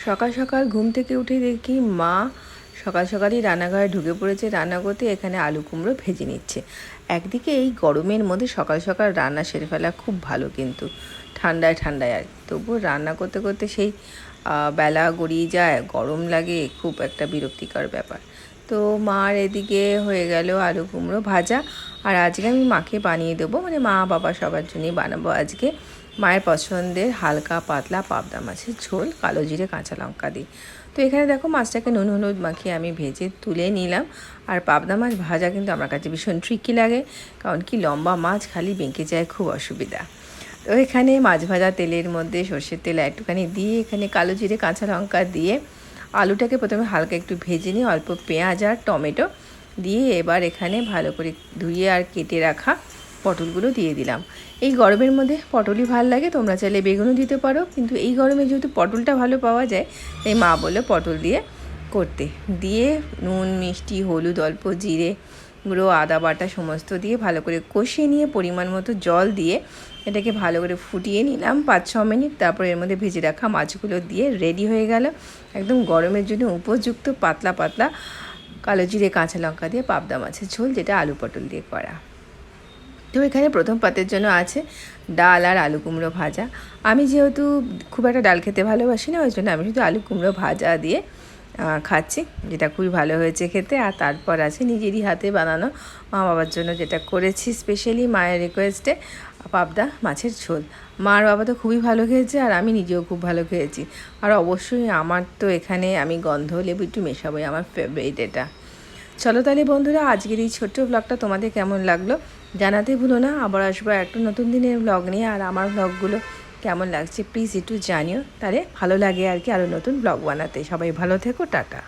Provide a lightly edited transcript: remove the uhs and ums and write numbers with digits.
সকাল সকাল ঘুম থেকে উঠে দেখি মা সকাল সকালই রান্নাঘরে ঢুকে পড়েছে, রান্না করতে। এখানে আলু কুমড়ো ভেজে নিচ্ছে। একদিকে এই গরমের মধ্যে সকাল সকাল রান্না সেরে ফেলা খুব ভালো, কিন্তু ঠান্ডায় ঠান্ডায় আর তবুও রান্না করতে করতে সেই বেলা গড়িয়ে যায়, গরম লাগে, খুব একটা বিরক্তিকর ব্যাপার। তো মার এদিকে হয়ে গেল আলু কুমড়ো ভাজা। আর আজকে আমি মাকে বানিয়ে দেবো, মানে মা বাবা সবার জন্যই বানাবো আজকে মায়ের পছন্দের হালকা পাতলা পাবদা মাছের ঝোল, কালো জিরে কাঁচা লঙ্কা দিই। তো এখানে দেখো মাছটাকে নুন হলুদ মাখিয়ে আমি ভেজে তুলে নিলাম। আর পাবদা মাছ ভাজা কিন্তু আমার কাছে ভীষণ ট্রিকি লাগে, কারণ কি লম্বা মাছ খালি বেঁকে যায়, খুব অসুবিধা। তো এখানে মাছ ভাজা তেলের মধ্যে সর্ষের তেল একটুখানি দিয়ে এখানে কালো জিরে কাঁচা লঙ্কা দিয়ে আলুটাকে প্রথমে হালকা একটু ভেজে নিয়ে অল্প পেঁয়াজ আর টমেটো দিয়ে এবার এখানে ভালো করে ধুয়ে আর কেটে রাখা পটলগুলো দিয়ে দিলাম। এই গরমের মধ্যে পটলই ভালো লাগে, তোমরা চাইলে বেগুনও দিতে পারো, কিন্তু এই গরমে যেহেতু পটলটা ভালো পাওয়া যায় তাই মা বললো পটল দিয়ে করতে। দিয়ে নুন মিষ্টি হলুদ অল্প জিরে গুঁড়ো আদা বাটা সমস্ত দিয়ে ভালো করে কষিয়ে নিয়ে পরিমাণ মতো জল দিয়ে এটাকে ভালো করে ফুটিয়ে নিলাম 5-6 মিনিট। তারপর এর মধ্যে ভেজে রাখা মাছগুলো দিয়ে রেডি হয়ে গেল একদম গরমের জন্য উপযুক্ত পাতলা পাতলা কালো জিরে কাঁচা লঙ্কা দিয়ে পাবদা মাছের ঝোল, যেটা আলু পটল দিয়ে করা। তো এখানে প্রথম পাতের জন্য আছে ডাল আর আলু কুমড়ো ভাজা। আমি যেহেতু খুব একটা ডাল খেতে ভালোবাসি না, ওই জন্য আমি শুধু আলু কুমড়ো ভাজা দিয়ে খাচ্ছি, যেটা খুবই ভালো হয়েছে খেতে। আর তারপর আছে নিজেরই হাতে বানানো মা বাবার জন্য যেটা করেছি স্পেশালি মায়ের রিকোয়েস্টে, পাবদা মাছের ঝোল। মা আর বাবা তো খুবই ভালো খেয়েছে, আর আমি নিজেও খুব ভালো খেয়েছি। আর অবশ্যই আমার তো এখানে আমি গন্ধ লেবু একটু মেশাবোই, আমার ফেভারিট এটা। চলো তাহলে বন্ধুরা, আজকের এই ছোট্ট ব্লগটা তোমাদের কেমন লাগলো জানাতে ভুলো না। আবার আসবো একটা নতুন দিনের ব্লগ নিয়ে, আর আমার ব্লগগুলো কেমন লাগছে প্লিজ একটু জানিও, তাহলে ভালো লাগে আর কি আরও নতুন ব্লগ বানাতে। সবাই ভালো থেকো, টাটা।